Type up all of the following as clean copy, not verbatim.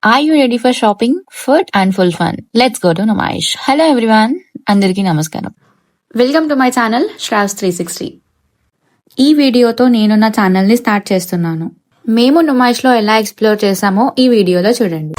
Are you ready for shopping, food and full fun? Let's go to Numayish. Hello everyone. అందరికీ నమస్కారం. Welcome to my channel Shravs 360. ఈ వీడియోతో నేను నా channel ని స్టార్ట్ చేస్తున్నాను. మేము నుమాయిష్ లో ఎలా ఎక్స్ప్లోర్ చేసామో ఈ వీడియోలో చూడండి.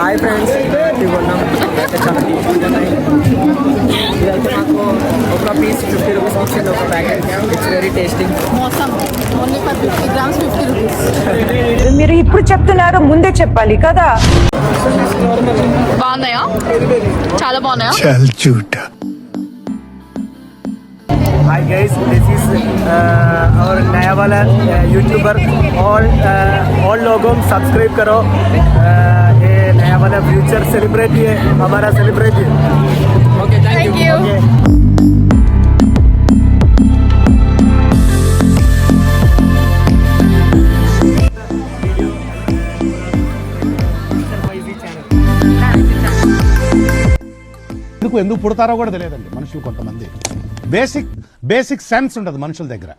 హాయ్ ఫ్రెండ్స్, ఇవన్నాం చాలా ఇదైతే మాకు ఒక పీస్ 50 రూపీస్ వచ్చింది, ఒక packet. It's very tasting. Only for 50 grams 50 rupees. మీరు ఇప్పుడు చెప్తున్నారు, ముందే చెప్పాలి కదా. బాగున్నాయా? చాలా బాగున్నాయా? Hi guys, this is our नया वाला यूट्यूबर. all लोगों सब्सक्राइब करो. ये नया वाला फ्यूचर सेलिब्रेट है, हमारा सेलिब्रेट है. Okay, thank you. ఎందుకు పుడతారో కూడా తెలియదండి మనుషులు. కొంతమంది బేసిక్ సెన్స్ ఉండదు మనుషుల దగ్గర.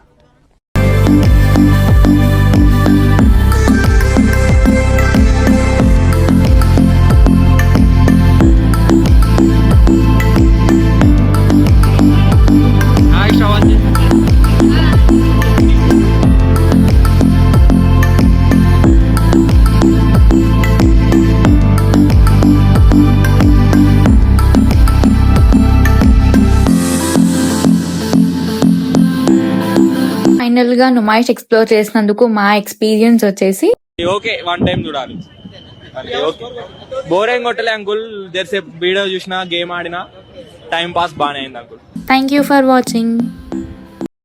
ఫైనల్ గా నుమాయిష్ ఎక్స్ప్లోర్ చేసినందుకు మా ఎక్స్పీరియన్స్ వచ్చేసి ఓకే, వన్ టైం చూడాలి. బోరింగ్ కొట్టలే అంకుల్. జరసేపు వీడియో చూసినా, గేమ్ ఆడినా, టైం పాస్ బాగానే అయింది uncle. Thank you for watching.